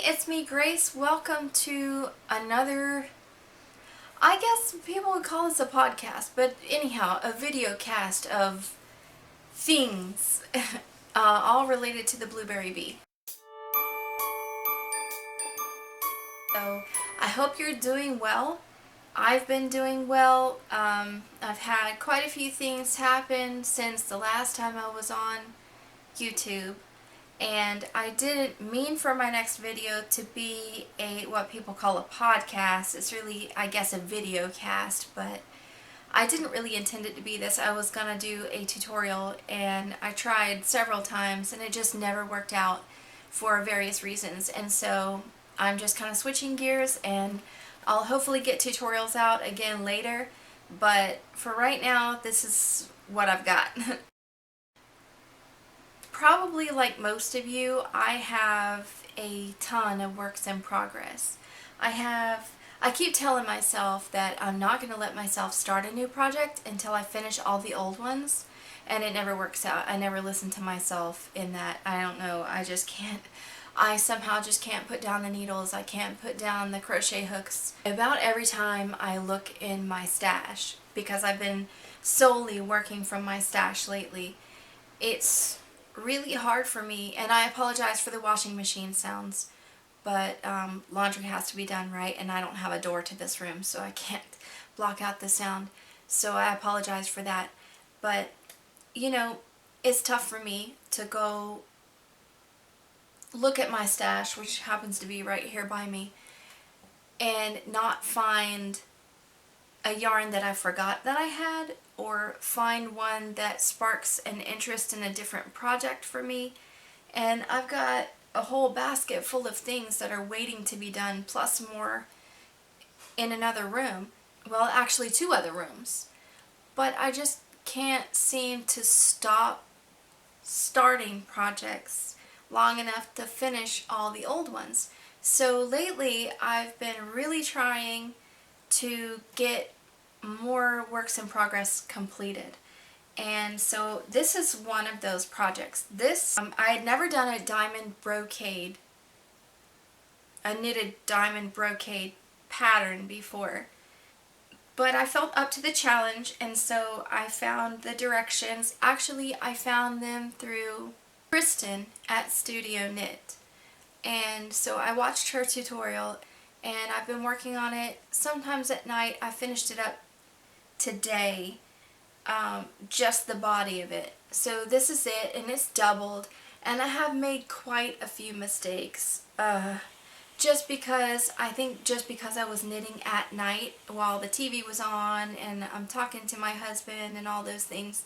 It's me, Grace. Welcome to another, I guess people would call this a podcast, but anyhow, a video cast of things, all related to the Blueberry Bee. So, I hope you're doing well. I've been doing well. I've had quite a few things happen since the last time I was on YouTube. And I didn't mean for my next video to be what people call a podcast. It's really, I guess, a video cast, but I didn't really intend it to be this. I was gonna do a tutorial and I tried several times and it just never worked out for various reasons. And so I'm just kind of switching gears, and I'll hopefully get tutorials out again later, but for right now this is what I've got. Probably like most of you, I have a ton of works in progress. I keep telling myself that I'm not going to let myself start a new project until I finish all the old ones, and it never works out. I never listen to myself in that. I don't know, I just can't. I somehow just can't put down the needles. I can't put down the crochet hooks. About every time I look in my stash, because I've been solely working from my stash lately, it's really hard for me, and I apologize for the washing machine sounds, but laundry has to be done right, and I don't have a door to this room, so I can't block out the sound, so I apologize for that. But you know, it's tough for me to go look at my stash, which happens to be right here by me, and not find a yarn that I forgot that I had, or find one that sparks an interest in a different project for me. And I've got a whole basket full of things that are waiting to be done, plus more in another room. Well, actually two other rooms. But I just can't seem to stop starting projects long enough to finish all the old ones. So lately I've been really trying to get more works in progress completed. And so this is one of those projects. I had never done a knitted diamond brocade pattern before, but I felt up to the challenge, and so I found the directions. Actually, I found them through Kristen at Studio Knit, and so I watched her tutorial, and I've been working on it sometimes at night. I finished it up today, just the body of it. So this is it, and it's doubled, and I have made quite a few mistakes, just because I was knitting at night while the TV was on and I'm talking to my husband and all those things,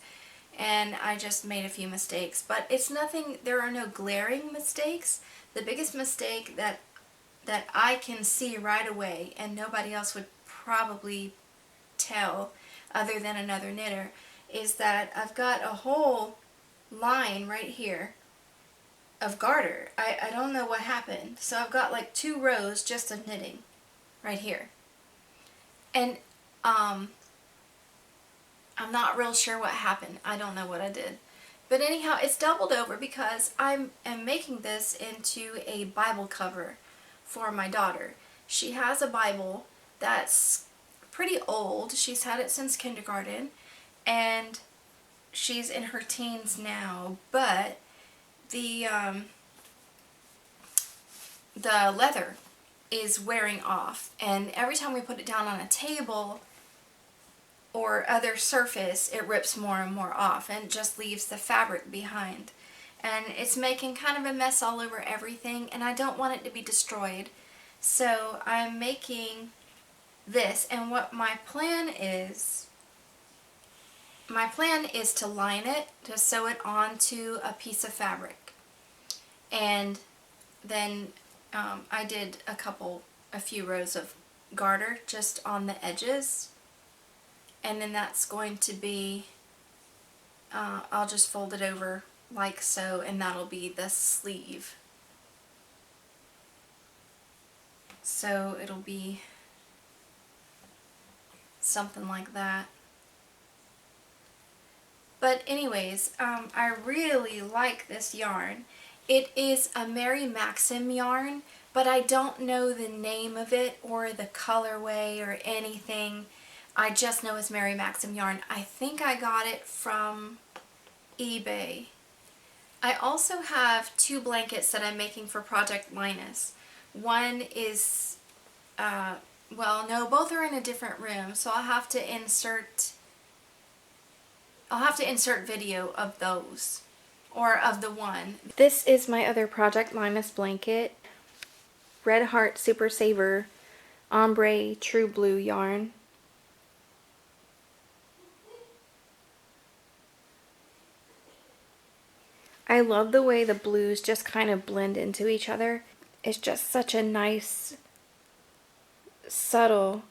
and I just made a few mistakes. But it's nothing, there are no glaring mistakes. The biggest mistake that I can see right away, and nobody else would probably tell other than another knitter, is that I've got a whole line right here of garter. I don't know what happened. So I've got like 2 rows just of knitting right here. And I'm not real sure what happened. I don't know what I did. But anyhow, it's doubled over because I am making this into a Bible cover for my daughter. She has a Bible that's pretty old. She's had it since kindergarten, and she's in her teens now, but the leather is wearing off, and every time we put it down on a table or other surface, it rips more and more off and just leaves the fabric behind, and it's making kind of a mess all over everything, and I don't want it to be destroyed. So I'm making this, and what my plan is to line it, to sew it onto a piece of fabric, and then I did a few rows of garter just on the edges, and then that's going to be, I'll just fold it over like so, and that'll be the sleeve. So it'll be something like that. But anyways, I really like this yarn. It is a Mary Maxim yarn, but I don't know the name of it or the colorway or anything. I just know it's Mary Maxim yarn. I think I got it from eBay. I also have 2 blankets that I'm making for Project Linus. One is, well, no, both are in a different room, so I'll have to insert video of those, or of the one. This is my other Project Linus blanket. Red Heart Super Saver Ombre True Blue yarn. I love the way the blues just kind of blend into each other. It's just such a nice, subtle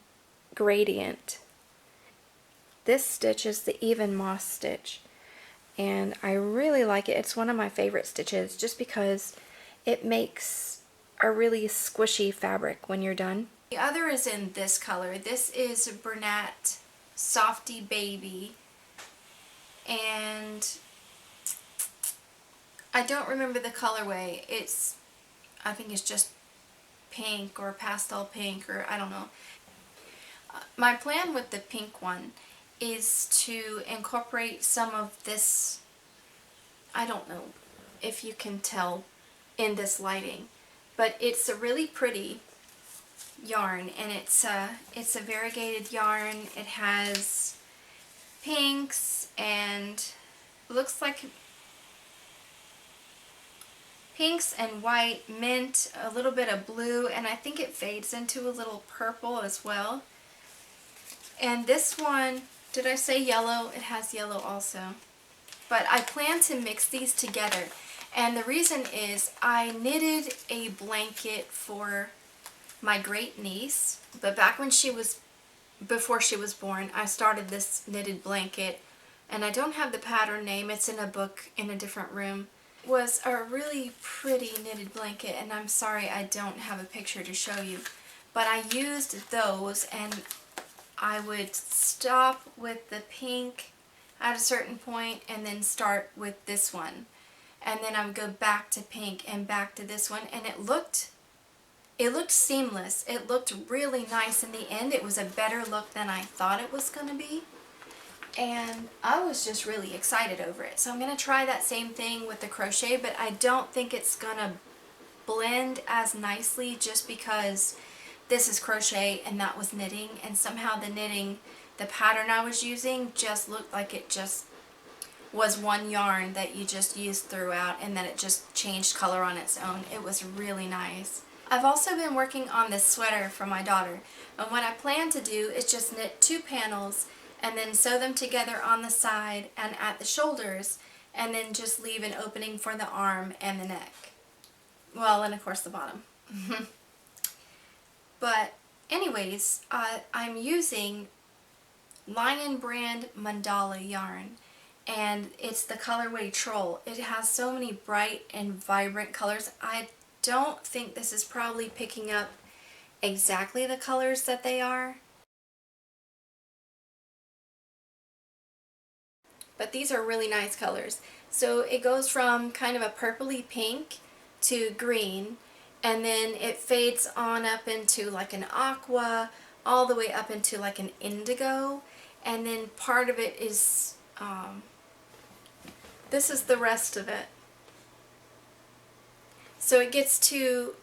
gradient. This stitch is the even moss stitch, and I really like it. It's one of my favorite stitches just because it makes a really squishy fabric when you're done. The other is in this color. This is Bernat Softy Baby, and I don't remember the colorway. I think it's just pink or pastel pink, or I don't know. My plan with the pink one is to incorporate some of this, I don't know if you can tell in this lighting, but it's a really pretty yarn, and it's a variegated yarn. It has pinks and looks like pinks and white, mint, a little bit of blue, and I think it fades into a little purple as well. And this one, did I say yellow? It has yellow also. But I plan to mix these together, and the reason is I knitted a blanket for my great niece, but back when before she was born, I started this knitted blanket, and I don't have the pattern name. It's in a book in a different room. It was a really pretty knitted blanket, and I'm sorry I don't have a picture to show you, but I used those, and I would stop with the pink at a certain point and then start with this one, and then I would go back to pink and back to this one, and it looked seamless. It looked really nice in the end. It was a better look than I thought it was going to be, and I was just really excited over it. So I'm going to try that same thing with the crochet, but I don't think it's going to blend as nicely just because this is crochet and that was knitting, and somehow the knitting, the pattern I was using just looked like it just was one yarn that you just used throughout, and then it just changed color on its own. It was really nice. I've also been working on this sweater for my daughter, and what I plan to do is just knit 2 panels and then sew them together on the side and at the shoulders, and then just leave an opening for the arm and the neck. Well, and of course the bottom. But anyways, I'm using Lion brand mandala yarn, and it's the colorway Troll. It has so many bright and vibrant colors. I don't think this is probably picking up exactly the colors that they are, but these are really nice colors. So it goes from kind of a purpley pink to green, and then it fades on up into like an aqua, all the way up into like an indigo, and then part of it is, this is the rest of it. So it gets to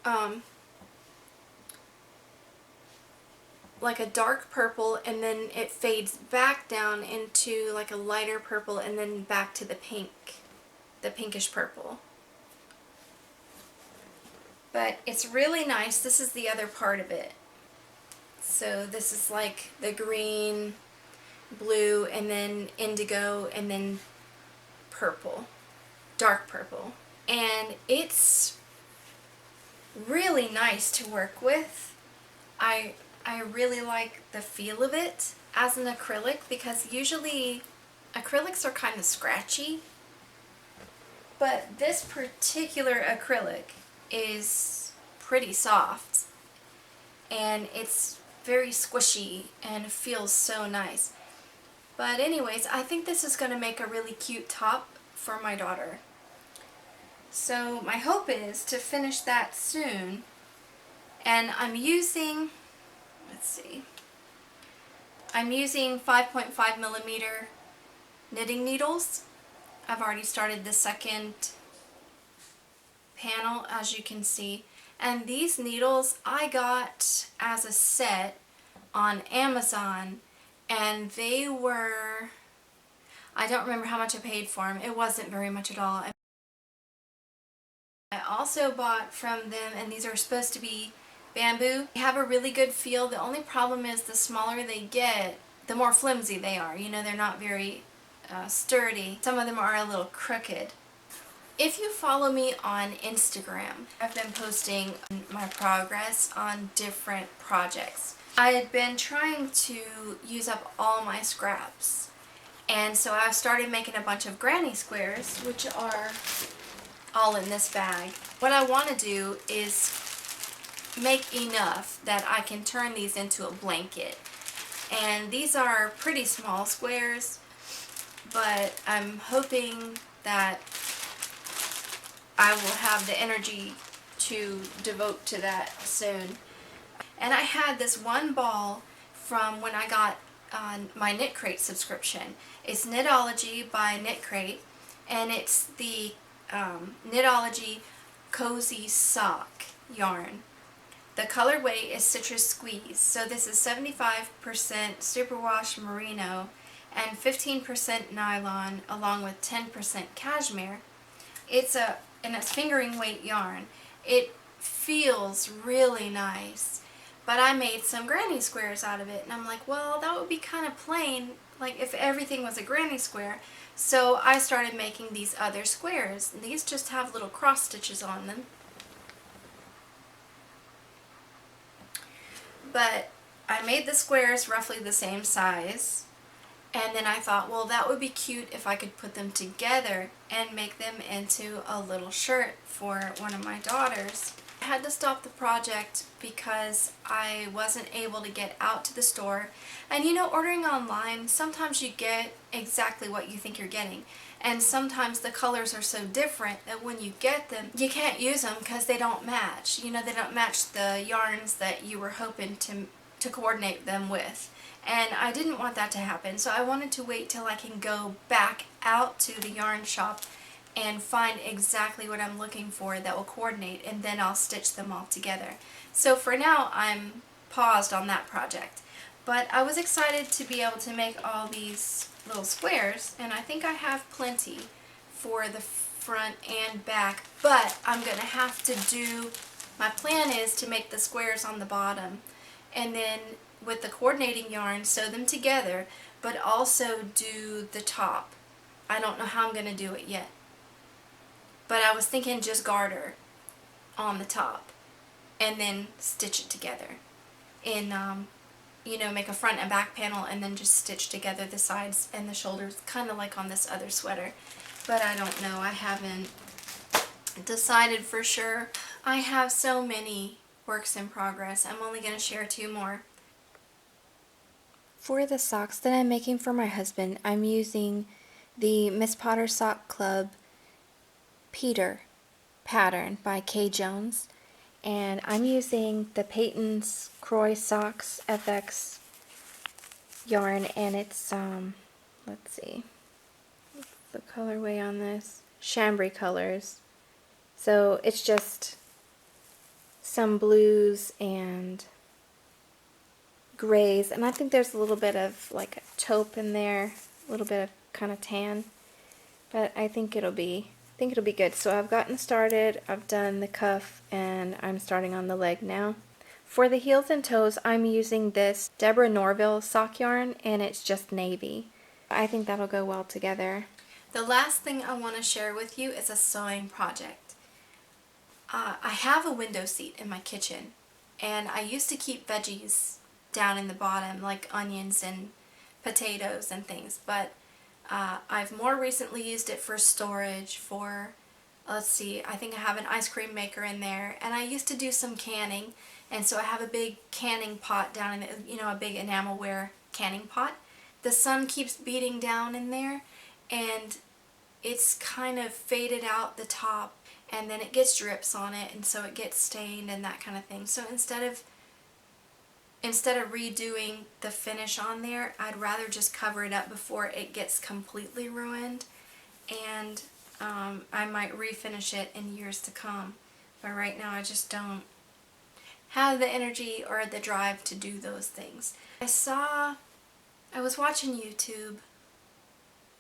like a dark purple, and then it fades back down into like a lighter purple, and then back to the pink, the pinkish purple. But it's really nice. This is the other part of it. So this is like the green, blue, and then indigo, and then purple, dark purple. And it's really nice to work with. I really like the feel of it as an acrylic, because usually acrylics are kind of scratchy, but this particular acrylic is pretty soft, and it's very squishy and feels so nice. But anyways, I think this is going to make a really cute top for my daughter. So my hope is to finish that soon And I'm using, let's see, I'm using 5.5 millimeter knitting needles. I've already started the second panel, as you can see. And these needles I got as a set on Amazon, and they were, I don't remember how much I paid for them. It wasn't very much at all. I also bought from them, and these are supposed to be bamboo. They have a really good feel. The only problem is the smaller they get, the more flimsy they are. You know, they're not very sturdy. Some of them are a little crooked. If you follow me on Instagram, I've been posting my progress on different projects. I had been trying to use up all my scraps, and so I've started making a bunch of granny squares, which are all in this bag. What I want to do is make enough that I can turn these into a blanket. And these are pretty small squares, but I'm hoping that I will have the energy to devote to that soon. And I had this one ball from when I got my Knit Crate subscription. It's Knitology by Knit Crate, and it's the Knitology Cozy Sock yarn. The colorway is Citrus Squeeze, so this is 75% superwash merino and 15% nylon along with 10% cashmere. It's fingering weight yarn. It feels really nice, but I made some granny squares out of it, and I'm like, well, that would be kind of plain, like if everything was a granny square. So I started making these other squares. These just have little cross stitches on them. But I made the squares roughly the same size, and then I thought, well, that would be cute if I could put them together and make them into a little shirt for one of my daughters. I had to stop the project because I wasn't able to get out to the store. And you know, ordering online, sometimes you get exactly what you think you're getting. And sometimes the colors are so different that when you get them, you can't use them because they don't match. You know, they don't match the yarns that you were hoping to coordinate them with. And I didn't want that to happen, so I wanted to wait till I can go back out to the yarn shop and find exactly what I'm looking for that will coordinate, and then I'll stitch them all together. So for now, I'm paused on that project. But I was excited to be able to make all these little squares, and I think I have plenty for the front and back, but I'm going to have to do, my plan is to make the squares on the bottom, and then with the coordinating yarn sew them together, but also do the top. I don't know how I'm going to do it yet, but I was thinking just garter on the top and then stitch it together in you know, make a front and back panel and then just stitch together the sides and the shoulders, kind of like on this other sweater. But I don't know, I haven't decided for sure. I have so many works in progress. I'm only going to share 2 more. For the socks that I'm making for my husband, I'm using the Miss Potter Sock Club Peter pattern by Kay Jones, and I'm using the Peyton's Croy Socks FX yarn, and it's let's see, what's the colorway on this? Chambray colors. So it's just some blues and grays, and I think there's a little bit of like a taupe in there, a little bit of kind of tan, but I think it'll be good. So I've gotten started, I've done the cuff, and I'm starting on the leg now. For the heels and toes, I'm using this Deborah Norville sock yarn, and it's just navy. I think that'll go well together. The last thing I want to share with you is a sewing project. I have a window seat in my kitchen, and I used to keep veggies down in the bottom, like onions and potatoes and things, but I've more recently used it for storage for, let's see, I think I have an ice cream maker in there, and I used to do some canning, and so I have a big canning pot down in the, you know, a big enamelware canning pot. The sun keeps beating down in there, and it's kind of faded out the top, and then it gets drips on it, and so it gets stained and that kind of thing. So instead of redoing the finish on there, I'd rather just cover it up before it gets completely ruined, and I might refinish it in years to come. But right now I just don't have the energy or the drive to do those things. I was watching YouTube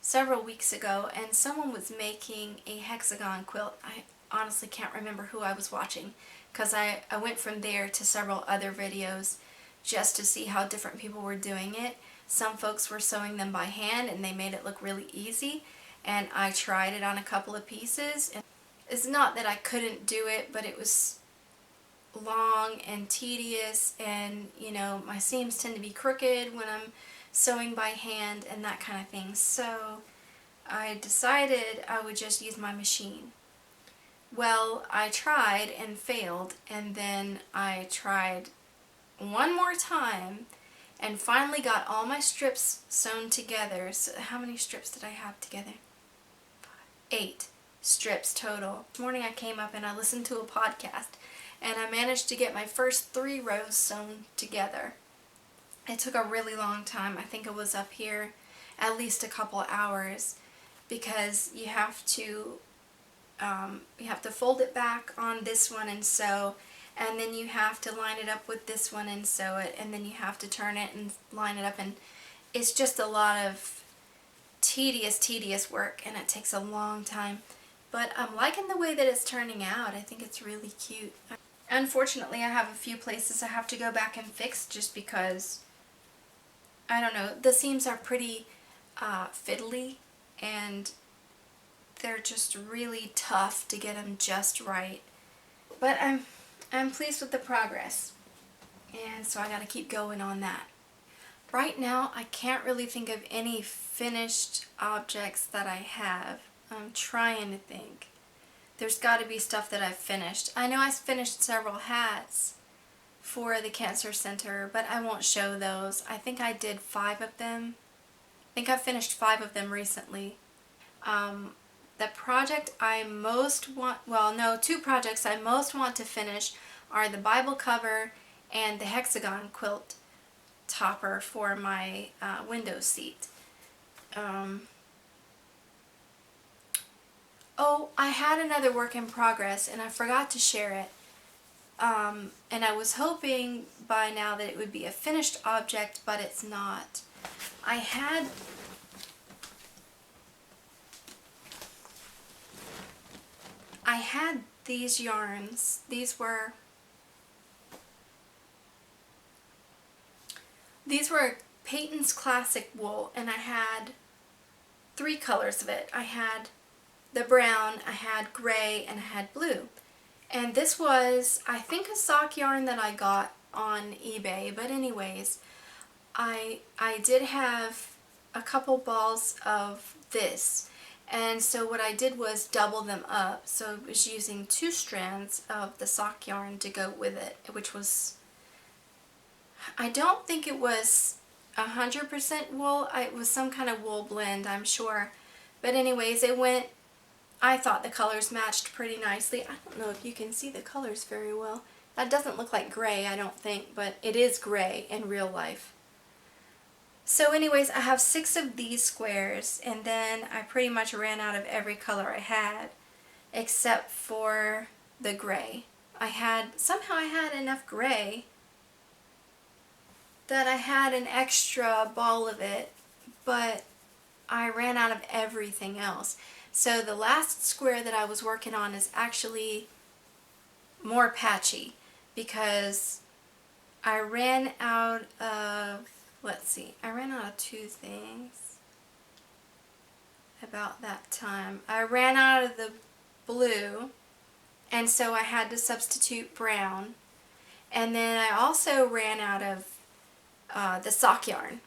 several weeks ago, and someone was making a hexagon quilt. I honestly can't remember who I was watching, because I went from there to several other videos just to see how different people were doing it. Some folks were sewing them by hand and they made it look really easy, and I tried it on a couple of pieces. And it's not that I couldn't do it, but it was long and tedious, and you know, my seams tend to be crooked when I'm sewing by hand and that kind of thing. So I decided I would just use my machine. Well, I tried and failed, and then I tried one more time and finally got all my strips sewn together. So how many strips did I have together? 8 strips total. This morning I came up and I listened to a podcast, and I managed to get my first 3 rows sewn together. It took a really long time. I think it was up here at least a couple hours, because you have to fold it back on this one and sew, and then you have to line it up with this one and sew it, and then you have to turn it and line it up, and it's just a lot of tedious work, and it takes a long time. But I'm liking the way that it's turning out. I think it's really cute. Unfortunately, I have a few places I have to go back and fix, just because, I don't know, the seams are pretty fiddly, and they're just really tough to get them just right. But I'm pleased with the progress, and so I gotta keep going on that. Right now, I can't really think of any finished objects that I have. I'm trying to think. There's got to be stuff that I've finished. I know I finished several hats for the Cancer Center, but I won't show those. I think I did 5 of them. I think I finished 5 of them recently. The project I most want, well, no, 2 projects I most want to finish are the Bible cover and the hexagon quilt topper for my window seat. Oh, I had another work in progress and I forgot to share it. And I was hoping by now that it would be a finished object, but it's not. I had these yarns. These were Peyton's Classic wool, and I had 3 colors of it. I had the brown, I had gray, and I had blue. And this was, I think, a sock yarn that I got on eBay, but anyways, I did have a couple balls of this, and so what I did was double them up. So I was using 2 strands of the sock yarn to go with it, which was, I don't think it was 100% wool. It was some kind of wool blend, I'm sure. But anyways, it went, I thought the colors matched pretty nicely. I don't know if you can see the colors very well. That doesn't look like gray, I don't think, but it is gray in real life. So anyways, I have 6 of these squares, and then I pretty much ran out of every color I had, except for the gray. Somehow I had enough gray that I had an extra ball of it, but I ran out of everything else. So the last square that I was working on is actually more patchy, because I ran out of, I ran out of 2 things about that time. I ran out of the blue, and so I had to substitute brown. And then I also ran out of the sock yarn.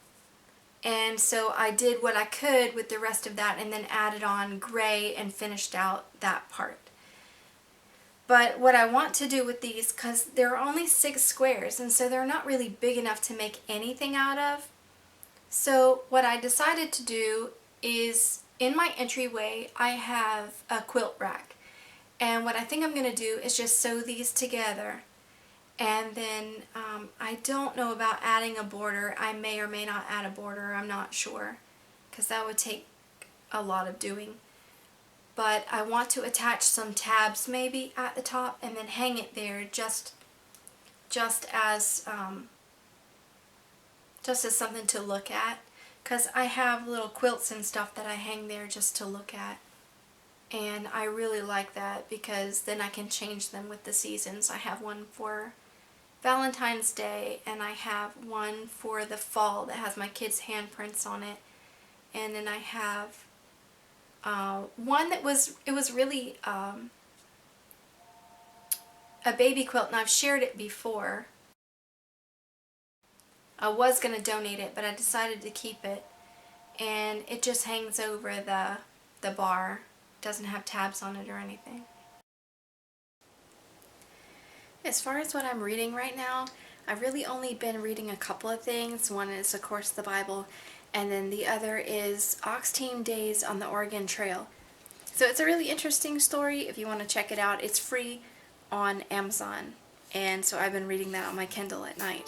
And so I did what I could with the rest of that, and then added on gray and finished out that part. But what I want to do with these, because there are only 6 squares, and so they're not really big enough to make anything out of. So what I decided to do is, in my entryway, I have a quilt rack. And what I think I'm going to do is just sew these together. And then I don't know about adding a border. I may or may not add a border. I'm not sure, because that would take a lot of doing. But I want to attach some tabs maybe at the top and then hang it there just as something to look at, because I have little quilts and stuff that I hang there just to look at, and I really like that because then I can change them with the seasons. I have one for Valentine's Day and I have one for the fall that has my kids' handprints on it, and then I have one that was really a baby quilt, and I've shared it before. I was going to donate it, but I decided to keep it, and it just hangs over the bar. Doesn't have tabs on it or anything. As far as what I'm reading right now, I've really only been reading a couple of things. One is, of course, the Bible, and then the other is Ox Team Days on the Oregon Trail. So it's a really interesting story if you want to check it out. It's free on Amazon, and so I've been reading that on my Kindle at night.